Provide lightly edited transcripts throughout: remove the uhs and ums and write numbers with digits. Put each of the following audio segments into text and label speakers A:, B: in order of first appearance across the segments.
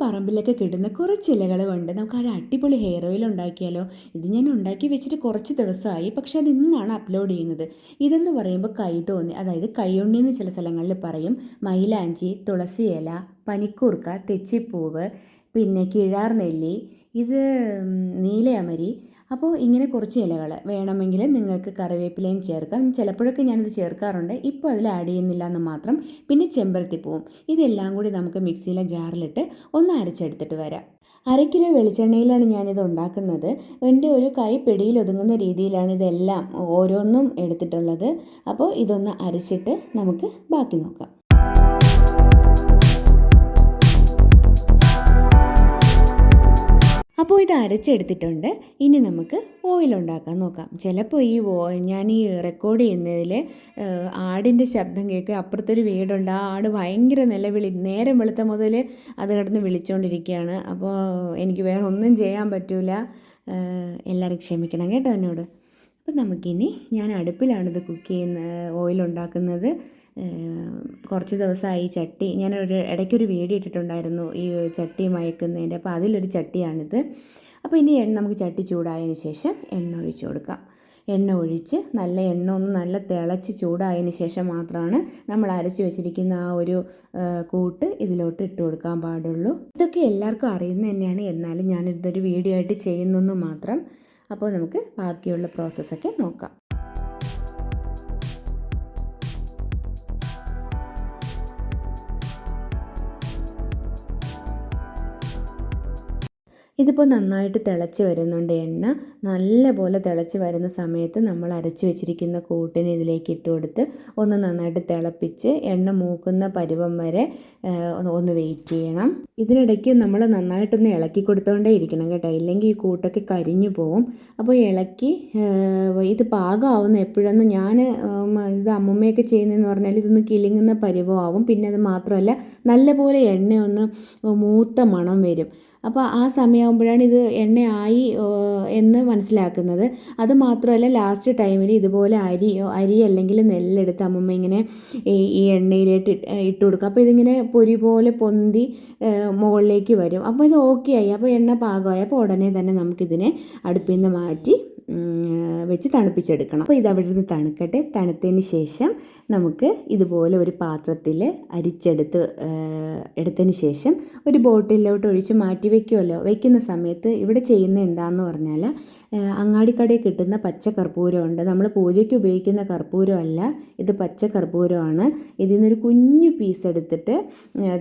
A: പറമ്പിലൊക്കെ കിട്ടുന്ന കുറച്ച് ഇലകൾ കൊണ്ട് നമുക്ക് ഒരു അടിപൊളി ഹെയർ ഓയിൽ ഉണ്ടാക്കിയാലോ. ഇത് ഞാൻ ഉണ്ടാക്കി വെച്ചിട്ട് കുറച്ച് ദിവസമായി, പക്ഷേ അത് ഇന്നാണ് അപ്ലോഡ് ചെയ്യുന്നത്. ഇതെന്ന് പറയുമ്പോൾ കൈതോന്നി, അതായത് കയ്യുണ്ണി എന്ന് ചില സ്ഥലങ്ങളിൽ പറയും, മൈലാഞ്ചി, തുളസി ഇല, പനിക്കൂർക്ക, തെച്ചിപ്പൂവ്, പിന്നെ കിഴാർ നെല്ലി, ഇത് നീലയമരി. അപ്പോൾ ഇങ്ങനെ കുറച്ച് ഇലകൾ വേണമെങ്കിൽ നിങ്ങൾക്ക് കറിവേപ്പിലയും ചേർക്കാം. ചിലപ്പോഴൊക്കെ ഞാനിത് ചേർക്കാറുണ്ട്, ഇപ്പോൾ അതിൽ ആഡ് ചെയ്യുന്നില്ല എന്ന് മാത്രം. പിന്നെ ചെമ്പരത്തിപ്പൂവും. ഇതെല്ലാം കൂടി നമുക്ക് മിക്സിയിലെ ജാറിലിട്ട് ഒന്ന് അരച്ചെടുത്തിട്ട് വരാം. 1/2 കിലോ വെളിച്ചെണ്ണയിലാണ് ഞാനിത് ഉണ്ടാക്കുന്നത്. എൻ്റെ ഒരു കൈ പിടിയിൽ ഒതുങ്ങുന്ന രീതിയിലാണ് ഇതെല്ലാം ഓരോന്നും എടുത്തിട്ടുള്ളത്. അപ്പോൾ ഇതൊന്ന് അരച്ചിട്ട് നമുക്ക് ബാക്കി നോക്കാം. അപ്പോൾ ഇത് അരച്ചെടുത്തിട്ടുണ്ട്. ഇനി നമുക്ക് ഓയിൽ ഉണ്ടാക്കാൻ നോക്കാം. ചിലപ്പോൾ ഞാൻ ഈ റെക്കോർഡ് ചെയ്യുന്നതിൽ ആടിൻ്റെ ശബ്ദം കേൾക്കുക. അപ്പുറത്തൊരു വീടുണ്ട്, ആ ആട് ഭയങ്കര നിലവിളി, നേരം വെളുത്ത മുതൽ അത് കിടന്ന് വിളിച്ചുകൊണ്ടിരിക്കുകയാണ്. അപ്പോൾ എനിക്ക് വേറെ ഒന്നും ചെയ്യാൻ പറ്റില്ല. എല്ലാവരും ക്ഷമിക്കണം കേട്ടോ എന്നോട്. അപ്പോൾ നമുക്കിനി ഞാൻ അടുപ്പിലാണിത് കുക്ക് ചെയ്യുന്ന ഓയിൽ ഉണ്ടാക്കുന്നത്. കുറച്ച് ദിവസമായി ചട്ടി ഇടയ്ക്കൊരു വീഡിയോ ഇട്ടിട്ടുണ്ടായിരുന്നു ഈ ചട്ടി മയക്കുന്നതിൻ്റെ. അപ്പോൾ അതിലൊരു ചട്ടിയാണിത്. അപ്പോൾ ഇനി നമുക്ക് ചട്ടി ചൂടായതിന് ശേഷം എണ്ണ ഒഴിച്ച് കൊടുക്കാം. എണ്ണ ഒഴിച്ച് എണ്ണ ഒന്ന് നല്ല തിളച്ച് ചൂടായതിന് ശേഷം മാത്രമാണ് നമ്മൾ അരച്ച് വെച്ചിരിക്കുന്ന ആ ഒരു കൂട്ട് ഇതിലോട്ട് ഇട്ട് കൊടുക്കാൻ പാടുള്ളൂ. ഇതൊക്കെ എല്ലാവർക്കും അറിയുന്ന തന്നെയാണ്, എന്നാലും ഞാനിതൊരു വീഡിയോ ആയിട്ട് ചെയ്യുന്നെന്ന് മാത്രം. അപ്പോൾ നമുക്ക് ബാക്കിയുള്ള പ്രോസസ്സൊക്കെ നോക്കാം. ഇതിപ്പോൾ നന്നായിട്ട് തിളച്ച് വരുന്നുണ്ട്. എണ്ണ നല്ലപോലെ തിളച്ച് വരുന്ന സമയത്ത് നമ്മൾ അരച്ച് വെച്ചിരിക്കുന്ന കൂട്ടിന് ഇതിലേക്ക് ഇട്ട് കൊടുത്ത് ഒന്ന് നന്നായിട്ട് തിളപ്പിച്ച് എണ്ണ മൂക്കുന്ന പരുവം വരെ ഒന്ന് വെയിറ്റ് ചെയ്യണം. ഇതിനിടയ്ക്ക് നമ്മൾ നന്നായിട്ടൊന്ന് ഇളക്കി കൊടുത്തുകൊണ്ടേ ഇരിക്കണം കേട്ടോ, ഇല്ലെങ്കിൽ ഈ കൂട്ടൊക്കെ കരിഞ്ഞു പോകും. അപ്പോൾ ഇളക്കി ഇത് പാകമാവുന്ന എപ്പോഴെന്ന് ഇത് അമ്മമ്മയൊക്കെ ചെയ്യുന്നതെന്ന് പറഞ്ഞാൽ ഇതൊന്ന് കിലുങ്ങുന്ന പരുവമാവും. പിന്നെ അത് മാത്രമല്ല നല്ലപോലെ എണ്ണയൊന്ന് മൂത്ത മണം വരും. അപ്പോൾ ആ സമയമാകുമ്പോഴാണ് ഇത് എണ്ണയായി എന്ന് മനസ്സിലാക്കുന്നത്. അത് മാത്രമല്ല ലാസ്റ്റ് ടൈമിൽ ഇതുപോലെ അരി അല്ലെങ്കിൽ നെല്ലെടുത്ത് അമ്മമ്മ ഇങ്ങനെ ഈ എണ്ണയിലേക്ക് ഇട്ട് കൊടുക്കുക. അപ്പോൾ ഇതിങ്ങനെ പൊരി പോലെ പൊന്തി മുകളിലേക്ക് വരും. അപ്പോൾ ഇത് ഓക്കെ ആയി, അപ്പോൾ എണ്ണ പാകമായി. അപ്പോൾ ഉടനെ തന്നെ നമുക്കിതിനെ അടുപ്പിൽ നിന്ന് മാറ്റി വെച്ച് തണുപ്പിച്ചെടുക്കണം. അപ്പോൾ ഇതവിടെ നിന്ന് തണുക്കട്ടെ. തണുത്തതിന് ശേഷം നമുക്ക് ഇതുപോലെ ഒരു പാത്രത്തിൽ എടുത്തതിന് ശേഷം ഒരു ബോട്ടിലോട്ട് ഒഴിച്ച് മാറ്റി വയ്ക്കുമല്ലോ. വയ്ക്കുന്ന സമയത്ത് ഇവിടെ ചെയ്യുന്ന എന്താണെന്ന് പറഞ്ഞാൽ, അങ്ങാടിക്കടയിൽ കിട്ടുന്ന പച്ച കർപ്പൂരമുണ്ട്. നമ്മൾ പൂജയ്ക്ക് ഉപയോഗിക്കുന്ന കർപ്പൂരമല്ല, ഇത് പച്ച കർപ്പൂരമാണ്. ഇതിൽ നിന്നൊരു കുഞ്ഞു പീസ് എടുത്തിട്ട്,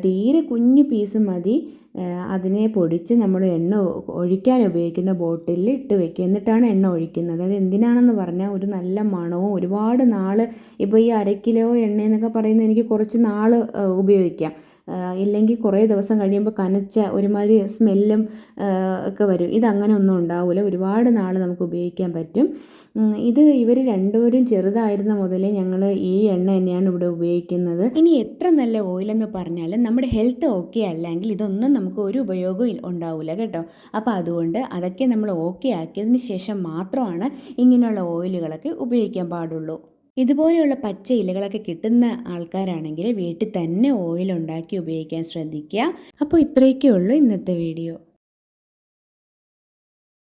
A: തീരെ കുഞ്ഞു പീസ് മതി, അതിനെ പൊടിച്ച് നമ്മൾ എണ്ണ ഒഴിക്കാൻ ഉപയോഗിക്കുന്ന ബോട്ടിലിൽ ഇട്ട് വയ്ക്കുക. എന്നിട്ടാണ് എണ്ണ ഒഴിക്കുന്നത്. അത് എന്തിനാണെന്ന് പറഞ്ഞാൽ ഒരു നല്ല മണവും ഒരുപാട് നാൾ, ഇപ്പോൾ ഈ 1/2 കിലോ എണ്ണ എന്നൊക്കെ പറയുന്നത് എനിക്ക് കുറച്ച് നാൾ ഉപയോഗിക്കാം. ഇല്ലെങ്കിൽ കുറേ ദിവസം കഴിയുമ്പോൾ കനച്ച ഒരുമാതിരി സ്മെല്ലും ഒക്കെ വരും. ഇതങ്ങനെ ഒന്നും ഉണ്ടാവില്ല, ഒരുപാട് നാൾ നമുക്ക് ഉപയോഗിക്കാൻ പറ്റും. ഇത് ഇവർ രണ്ടുപേരും ചെറുതായിരുന്ന മുതലേ ഞങ്ങൾ ഈ എണ്ണ തന്നെയാണ് ഇവിടെ ഉപയോഗിക്കുന്നത്. ഇനി എത്ര നല്ല ഓയിലെന്ന് പറഞ്ഞാലും നമ്മുടെ ഹെൽത്ത് ഓക്കെ അല്ലെങ്കിൽ ഇതൊന്നും നമുക്ക് ഒരു ഉപയോഗവും ഉണ്ടാവില്ല കേട്ടോ. അപ്പോൾ അതുകൊണ്ട് അതൊക്കെ നമ്മൾ ഓക്കെ ആക്കിയതിന് ശേഷം മാത്രമാണ് ഇങ്ങനെയുള്ള ഓയിലുകളൊക്കെ ഉപയോഗിക്കാൻ പാടുള്ളൂ. ഇതുപോലെയുള്ള പച്ച ഇലകളൊക്കെ കിട്ടുന്ന ആൾക്കാരാണെങ്കിൽ വീട്ടിൽ തന്നെ ഓയിൽ ഉണ്ടാക്കി ഉപയോഗിക്കാൻ ശ്രദ്ധിക്കുക. അപ്പോൾ ഇത്രയൊക്കെ ഉള്ളൂ ഇന്നത്തെ വീഡിയോ.